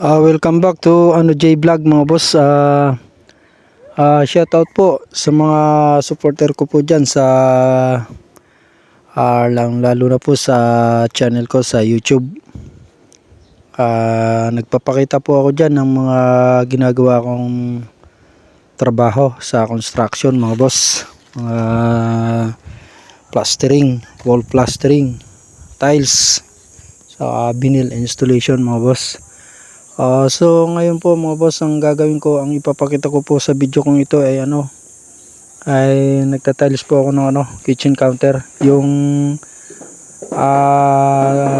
Welcome back to J Vlog mga boss. Shoutout po sa mga supporter ko po dyan sa lalo na po sa channel ko sa YouTube. Nagpapakita po ako dyan ng mga ginagawa kong trabaho sa construction mga boss. Mga plastering, wall plastering, tiles, sa vinyl installation mga boss. So ngayon po mga boss, ang gagawin ko, ang ipapakita ko po sa video kong ito ay nagtatiles po ako ng kitchen counter. Yung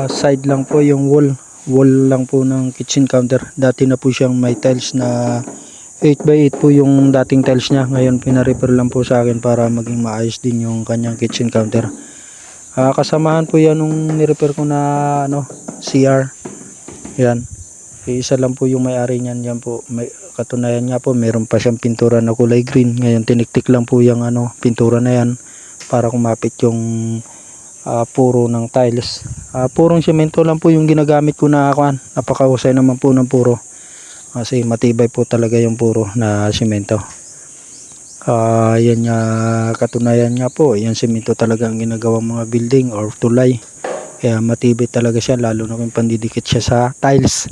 side lang po, yung wall lang po ng kitchen counter. Dati na po siyang may tiles na 8x8 po yung dating tiles niya. Ngayon pina-repair lang po sa akin para maging maayos din yung kanyang kitchen counter. Kasamahan po yan nung ni-repair ko na CR. Yan. Isa lang po yung may-ari niyan. Yan po, katunayan nga po, meron pa siyang pintura na kulay green. Ngayon tiniktik lang po yung pintura na yan para kumapit yung puro ng tiles. Purong semento lang po yung ginagamit ko na napakahusay naman po ng puro. Kasi matibay po talaga yung puro na semento. Yan katunayan nga po, yan semento talaga ang ginagawang mga building or tulay. Kaya matibay talaga siya, lalo na kung pandidikit siya sa tiles.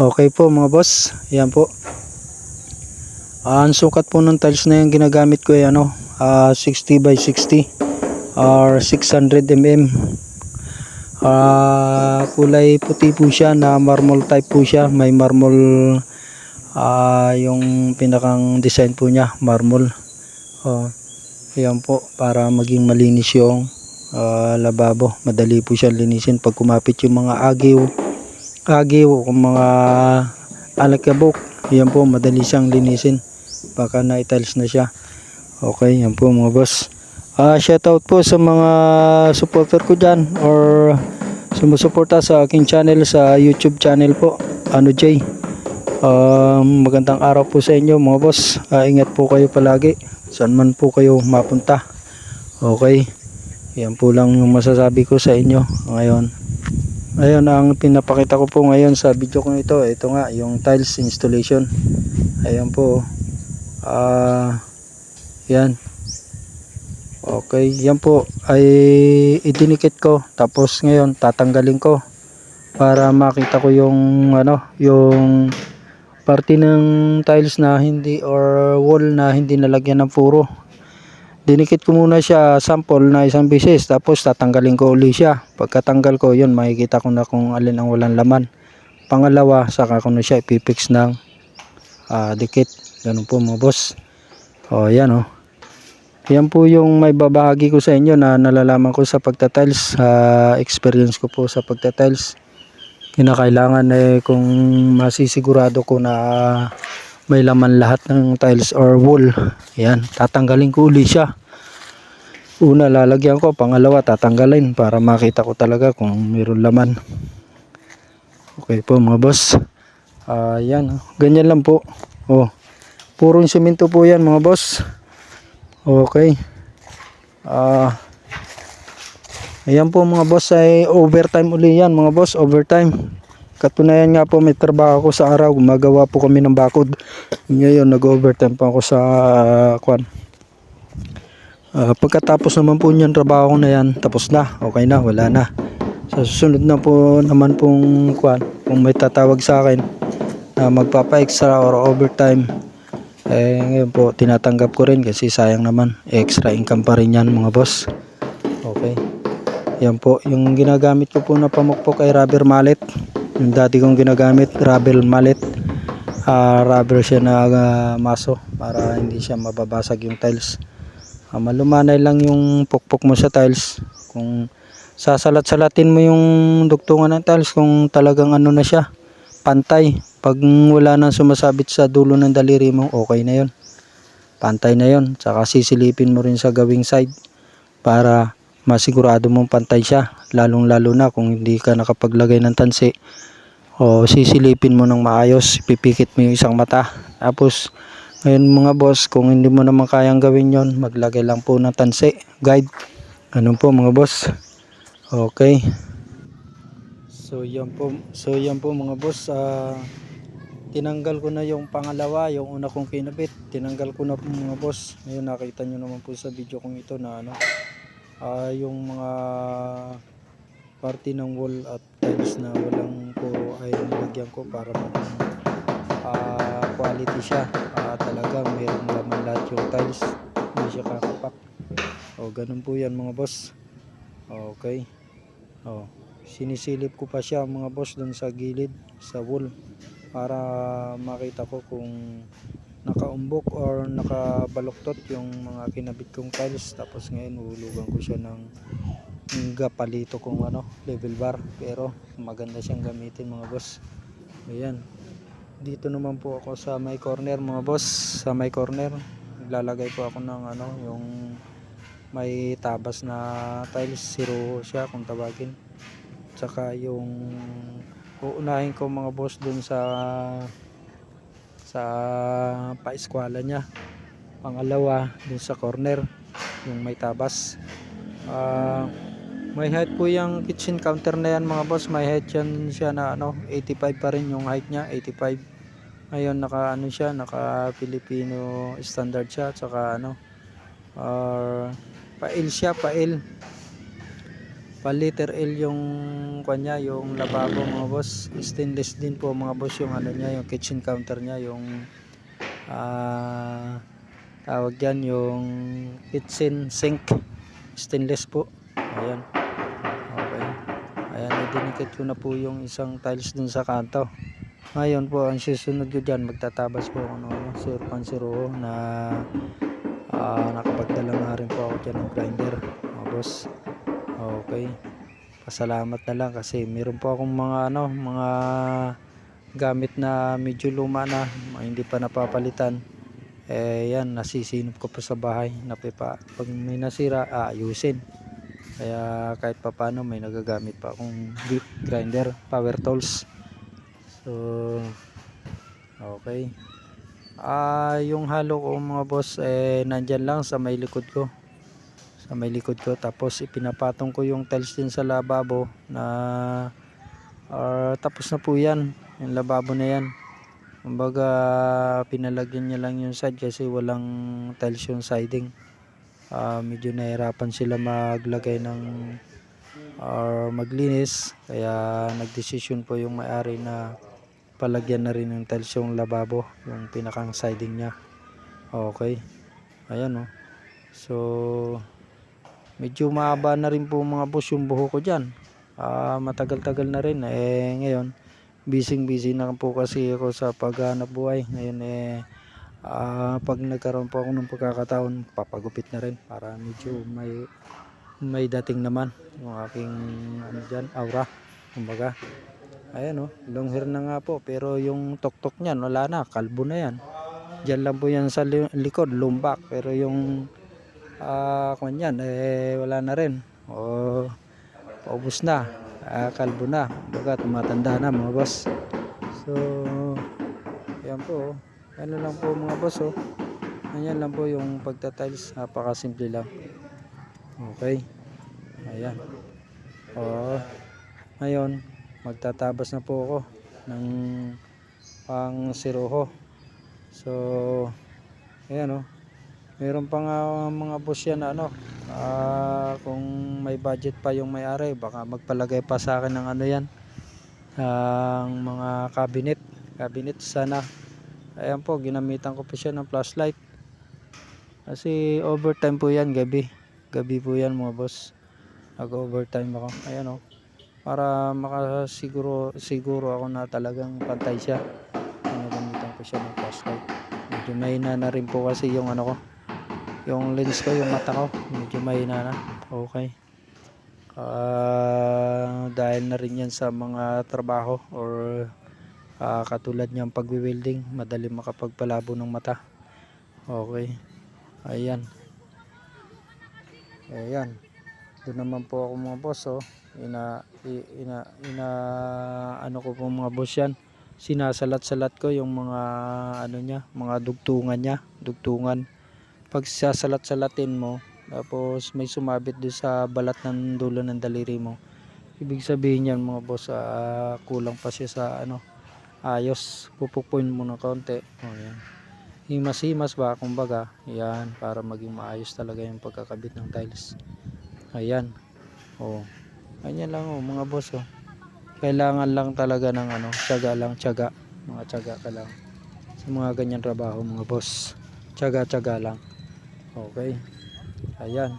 Okay po mga boss, yan po. Ang sukat po ng tiles na yung ginagamit ko ay 60x60 or 600 mm. Kulay puti po siya, na marble type po siya. May marble, yung pinakang design po niya, marble. Yan po, para maging malinis yung lababo. Madali po siya linisin pag kumapit yung mga agiw kung mga alakabok. Yan po, madali siyang linisin baka na-tiles na siya. Okay, yan po mga boss. Shoutout po sa mga supporter ko dyan or sumusuporta sa aking channel sa YouTube channel po, J. Magandang araw po sa inyo mga boss. Ingat po kayo palagi saan man po kayo mapunta. Okay, yan po lang yung masasabi ko sa inyo ngayon. Ayun ang pinapakita ko po ngayon sa video kong ito. Ito nga yung tiles installation. Ayan po. Yan. Okay, yan po ay idinikit ko. Tapos ngayon tatanggalin ko para makita ko yung yung parte ng tiles na hindi, or wall na hindi nalagyan ng puro. Dinikit ko muna siya sample na isang beses, tapos tatanggalin ko uli siya. Pagkatanggal ko yun, makikita ko na kung alin ang walang laman. Pangalawa, saka ko na siya ipipix ng dikit. Ganun po mga boss. Yan yan po yung may babahagi ko sa inyo na nalalaman ko sa pagtatiles. Experience ko po sa pagtatiles. Kinakailangan kung masisigurado ko na may laman lahat ng tiles or wall, yan, tatanggalin ko uli siya. Una lalagyan ko, pangalawa tatanggalin para makita ko talaga kung mayroon laman. Okay po mga boss. Yan, ganyan lang po. Purong semento po yan mga boss. Okay. Ayan po mga boss, ay overtime uli yan mga boss, overtime. Katunayan nga po, may trabaho ako sa araw, gumagawa po kami ng bakod. Ngayon nag-overtime pa ako sa pagkatapos naman po niyan trabaho ko na yan, tapos na, okay na, wala na. Sa susunod na po naman pong kung may tatawag sa akin na magpapa-extra or overtime, ngayon po tinatanggap ko rin kasi sayang naman, extra income pa rin yan mga boss. Okay. Yan po, yung ginagamit ko po na pamukpok ay rubber mallet. Yung dati kong ginagamit, rubber mallet. Rubber siya na maso para hindi siya mababasag yung tiles. Malumanay lang yung pukpok mo sa tiles. Kung sasalat-salatin mo yung dugtungan ng tiles, kung talagang na siya, pantay. Pag wala nang sumasabit sa dulo ng daliri mo, okay na yun. Pantay na yun. Saka sisilipin mo rin sa gawing side para masigurado mong pantay siya. Lalong-lalo na kung hindi ka nakapaglagay ng tansi. Sisilipin mo ng maayos, pipikit mo yung isang mata. Tapos ngayon mga boss, kung hindi mo naman kayang gawin yon, maglagay lang po ng tansi, guide. Ganun po mga boss. Okay. So yan po mga boss. tinanggal ko na yung pangalawa, yung una kong kinabit. Tinanggal ko na po mga boss. Ngayon nakita nyo naman po sa video kong ito na ano, yung mga parte ng wall at tiles na walang po ay nilagyan ko para quality siya. Talaga mayroong laman lahat yung tiles, hindi siya kakapak. Ganun po yan mga boss. Okay. Sinisilip ko pa siya mga boss dun sa gilid sa wall para makita ko kung nakaumbok or nakabaluktot yung mga kinabit kong tiles. Tapos ngayon uhulugan ko siya ng gapalito kung ano, level bar, pero maganda siyang gamitin mga boss. Ayan, dito naman po ako sa may corner mga boss. Sa may corner naglalagay po ako ng ano, yung may tabas na tiles, zero siya kung tawagin. Tsaka yung uunahin ko mga boss dun sa paeskwala niya. Pangalawa dun sa corner yung may tabas. May height po yung kitchen counter na yan mga boss. May height yan siya na ano, 85 pa rin yung height niya, 85. Ngayon naka ano siya, naka Filipino standard siya. Tsaka ano, pa-L siya, pa-L, pa liter L yung kanya, yung lababo mga boss. Stainless din po mga boss yung ano niya, yung kitchen counter niya, yung tawag yan, yung kitchen sink, stainless po. Ayan. Okay. Ayan, idinikit ko na po yung isang tiles dun sa kanto. Ngayon po ang susunod ko dyan, magtatabas po ako ng pansiro na nakapagdala nga rin po ako dyan ng grinder mga boss. Okay, pasalamat na lang kasi meron po akong mga ano, mga gamit na medyo luma na, hindi pa napapalitan. Yan, nasisinop ko pa sa bahay. Pag may nasira, ayusin. Kaya kahit papano may nagagamit pa akong grinder, power tools. So okay. Yung halo ko mga boss nandyan lang sa may likod ko. Tapos ipinapatong ko yung tiles din sa lababo na tapos na po yan, yung lababo na yan. Kumbaga pinalagyan niya lang yung side kasi walang tiles yung siding. Medyo nahirapan sila maglagay ng maglinis, kaya nagdesisyon po yung may-ari na palagyan na rin ng tiles yung lababo, yung pinakang siding niya. Okay, ayan so medyo mahaba na rin po mga boss yung buho ko dyan. Matagal-tagal na rin ngayon busy na po kasi ako sa paghanap buhay ngayon. Pag nagkaroon po ako ng pagkakataon, papagupit na rin para medyo may dating naman yung aking ano dyan, aura kumbaga. Ayan long hair na nga po, pero yung tuktok niyan wala na, kalbo na yan. Diyan lang po yan sa likod, lumbak, pero yung kanyan wala na rin, paubos na, kalbo na, kumbaga tumatanda na mga boss. So yan po, ano lang po mga boss ganyan lang po yung pagtatiles, napakasimple lang. Okay, ayan. Ngayon magtatabas na po ako ng pang siroho. So ayan meron pa nga mga boss yan na ano, kung may budget pa yung may-ari, baka magpalagay pa sa akin ng ano yan, ang mga cabinet sana. Ayan po, ginamitan ko pa siya ng flashlight kasi overtime po yan, gabi po yan mga boss, nag overtime ako. Ayan para makasiguro ako na talagang pantay siya, ginamitan ko siya ng flashlight. Medyo mahina na rin po kasi yung ano ko, yung lens ko, yung mata ko medyo mahina na. Okay, dahil na rin yan sa mga trabaho or katulad niyang pagwi-welding, madali makapagpalabo ng mata. Okay, ayan. Doon naman po ako mga boss ano ko po mga boss yan, sinasalat-salat ko yung mga ano niya, mga dugtungan. Pag sasalat-salatin mo tapos may sumabit doon sa balat ng dulo ng daliri mo, ibig sabihin yan mga boss kulang pa siya sa ano, ayos. Pupukpuin mo ng konti. O yan. Himas-himas ba kumbaga. Yan, para maging maayos talaga yung pagkakabit ng tiles. Ayan. O. Ganyan lang mga boss Kailangan lang talaga ng tiyaga lang, tiyaga. Mga tiyaga ka lang. Sa mga ganyan trabaho mga boss. Tiyaga-tiyaga lang. Okay. Ayan.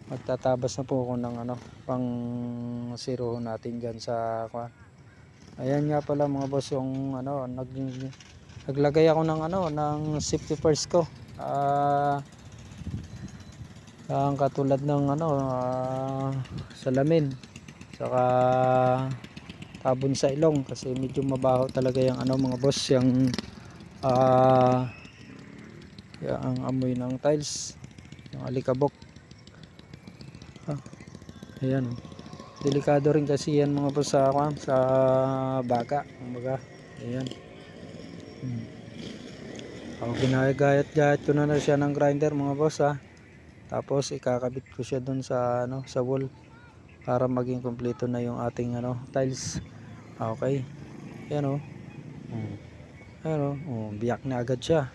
Magtatabas na po ako ng pang zero natin dyan sa ayan nga pala mga boss yung naglagay ako ng ng safety first ko. Ang katulad ng salamin saka tabon sa ilong kasi medyo mabaho talaga yung mga boss yung ang amoy ng tiles, yung alikabok. Ayan delikado rin kasi yan mga boss sa baka kumbaga. Ayan. Ginagayat-gayat ko na siya ng grinder mga boss tapos ikakabit ko siya dun sa sa wall para maging kompleto na yung ating tiles. Okay. Ayan biyak na agad siya.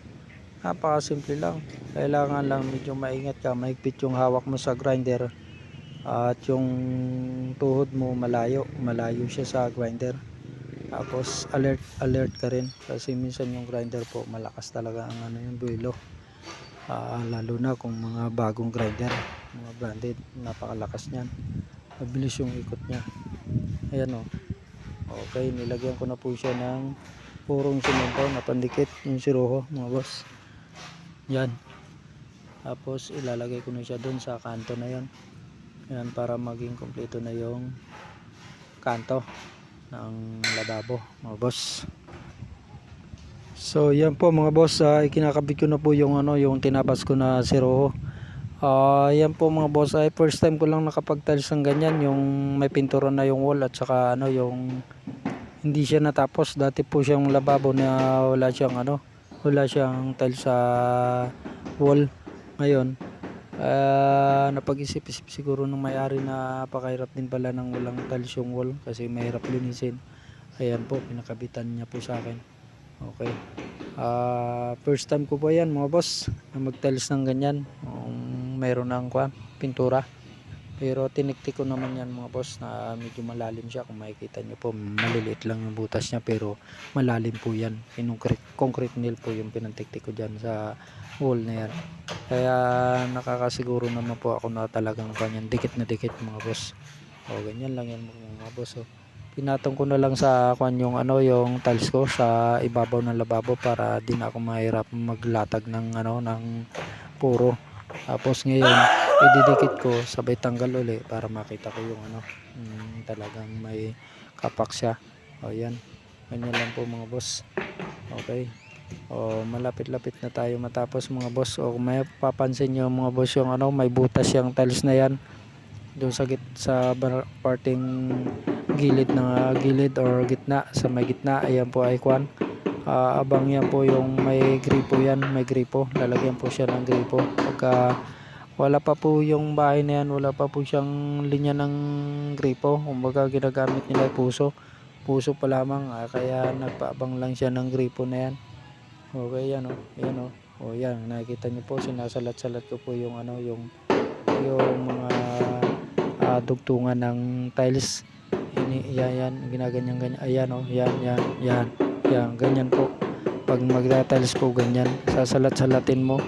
Napakasimple lang. Kailangan lang medyo maingat ka, mahigpit yung hawak mo sa grinder at yung tuhod mo malayo siya sa grinder. Tapos alert ka rin kasi minsan yung grinder po malakas talaga ang yung buwelo. Lalo na kung mga bagong grinder, mga branded, napakalakas niyan. Mabilis yung ikot niya. Ayan Okay, nilagyan ko na po siya ng purong semento na pandikit yung siroho mga boss. Yan. Tapos ilalagay ko na siya dun sa kanto na yon. Yan para maging kompleto na yung kanto ng lababo mga boss. So yan po mga boss, ikinakabit ko na po yung yung tinabas ko na siroho. Yan po mga boss, first time ko lang nakapag-tiles ng ganyan, yung may pintura na yung wall at saka yung hindi siya natapos. Dati po siyang lababo na wala siyang tiles sa wall. Ngayon napag-isip-isip siguro ng may-ari na napakahirap din pala ng walang tiles yung wall kasi mahirap linisin. Ayan po, pinakabitan niya po sa akin. Okay. First time ko po yan mga boss na mag-tiles ng ganyan. Mayroon ng pintura. Pero tiniktik ko naman yan mga boss na medyo malalim siya. Kung makikita nyo po, maliliit lang yung butas niya pero malalim po yan. Concrete nail po yung pinantiktik ko dyan sa wall na yan. Kaya nakakasiguro naman po ako na talagang kanyan dikit na dikit mga boss. Ganyan lang yan mga boss. Pinatong ko na lang sa yung tiles ko sa ibabaw ng lababo para di na ako mahirap maglatag ng ng puro. Tapos ngayon ididikit ko sabay tanggal uli para makita ko yung talagang may kapak siya. Yan. Ganyan lang po mga boss. Okay. Malapit-lapit na tayo matapos mga boss. Kung may papansin nyo mga boss yung may butas yung tiles na yan doon sa parting gilid or gitna, sa may gitna. Ayan po ay abang yan po yung may gripo yan, may gripo, lalagyan po siya ng gripo. Pagka wala pa po yung bahay na yan, wala pa po siyang linya ng gripo, kumbaga ginagamit nila puso pa lamang, kaya nagpaabang lang siya ng gripo na yan. Okay, yan yan, nakikita niyo po, sinasalat-salat ko po yung yung mga dugtungan ng tiles. Yan, ginaganyan. Ayan yan, ganyan po. Pag magta-tiles po ganyan, sasalat-salatin mo.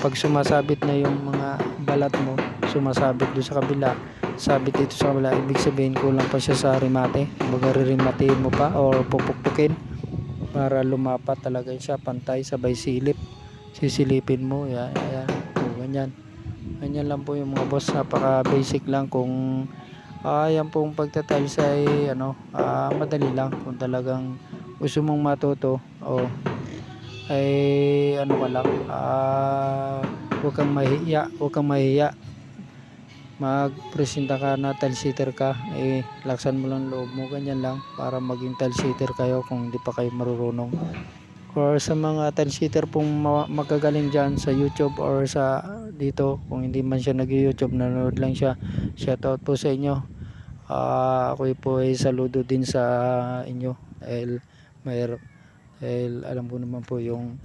Pag sumasabit na yung mga balat mo, sumasabit doon sa kabila, sabit dito sa kabila, ibig sabihin kulang pa siya sa remate. Rimatein mo pa or pupukpukin para lumapat talaga siya pantay, sabay sisilipin mo. Yan. Ganyan lang po yung mga boss, napaka basic lang. Kung yan pong pagtatiles ay madali lang kung talagang gusto mong matuto ay ka lang, huwag kang mahiya, magpresenta ka na tile sitter ka, laksan mo lang loob mo, ganyan lang para maging tile sitter kayo kung hindi pa kayo marunong. Or sa mga tile sitter pong magagaling dyan sa YouTube or sa dito, kung hindi man siya nag-YouTube, nanonood lang siya, shoutout po sa inyo. Ako po ay saludo din sa inyo dahil dahil alam ko naman po yung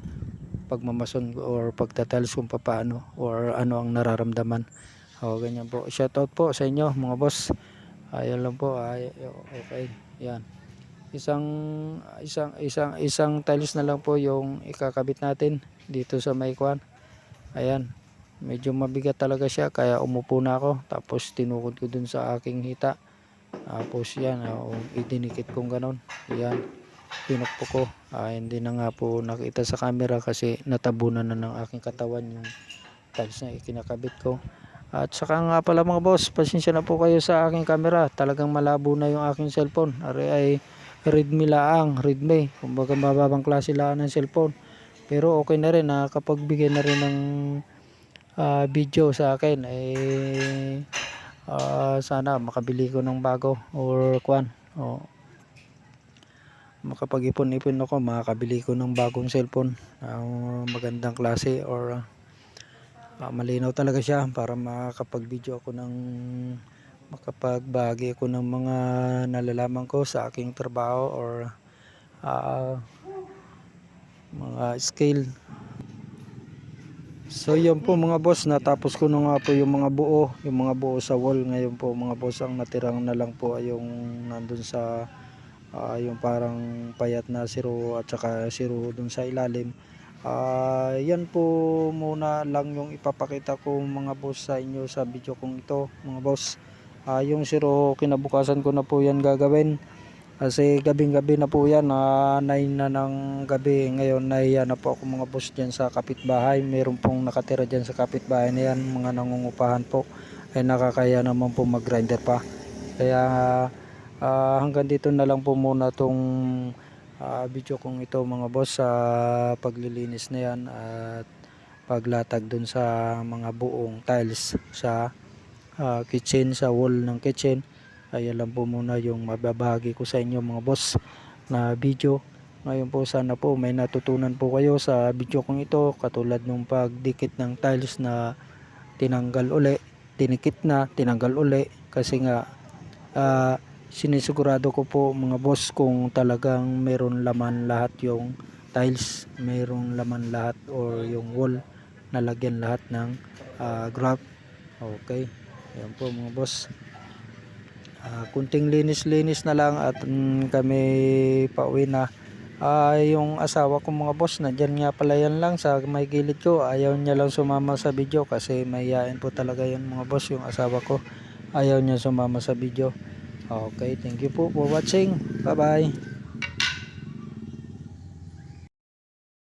pagmamason or pagtatiles kung paano or ano ang nararamdaman. Ganyan po. Shoutout po sa inyo mga boss. Ayun lang po. Okay. Yan. Isang tiles na lang po yung ikakabit natin dito sa may kwan. Ayan. Medyo mabigat talaga siya kaya umupo na ako. Tapos tinukod ko dun sa aking hita. Tapos yan. Idinikit kong ganon. Yan. Pinukpo ko. Hindi na nga po nakita sa camera kasi natabunan na ng aking katawan yung tiles na ikinakabit ko. At saka nga pala mga boss, pasensya na po kayo sa aking camera. Talagang malabo na yung aking cellphone. Ay Redmi laang, Redmi. Kumbaga mababang klase lang ng cellphone. Pero okay na rin, nakakapagbigay na rin ng video sa akin. Sana makabili ko ng bago or kwan. Makapag-ipon-ipon ako, makakabili ko ng bagong cellphone. Magandang klase or malinaw talaga siya para makapag-video ako makapagbahagi ako ng mga nalalaman ko sa aking trabaho or mga skill. So yun po mga boss, natapos ko na nga po yung mga buo sa wall. Ngayon po mga boss, ang natirang na lang po ay yung nandun sa yung parang payat na siro at saka siro dun sa ilalim. Yan po muna lang yung ipapakita ko mga boss sa inyo sa video kong ito mga boss. Yung siro kinabukasan ko na po yan gagawin kasi gabing gabi na po yan, 9 na ng gabi. Ngayon nahiya na po ako mga boss dyan sa kapitbahay. Meron pong nakatira dyan sa kapitbahay na yan, mga nangungupahan po, ay nakakaya naman po mag grinder pa. Kaya hanggang dito na lang po muna tong video kong ito mga boss, sa paglilinis na yan at paglatag dun sa mga buong tiles sa kitchen, sa wall ng kitchen. Ayan lang po muna yung mababahagi ko sa inyo mga boss na video. Ngayon po sana po may natutunan po kayo sa video kong ito, katulad nung pagdikit ng tiles na tinanggal uli, dinikit na tinanggal uli, kasi nga sinisigurado ko po mga boss kung talagang meron laman lahat yung tiles, meron laman lahat or yung wall, nalagyan lahat ng graph. Okay, ayan po mga boss. Kunting linis-linis na lang at kami pauwi na. Yung asawa ko mga boss, nandyan nga pala yan lang sa may gilid ko. Ayaw niya lang sumama sa video kasi mahihain po talaga yan mga boss, yung asawa ko. Ayaw niya sumama sa video. Okay, thank you po for watching. Bye bye.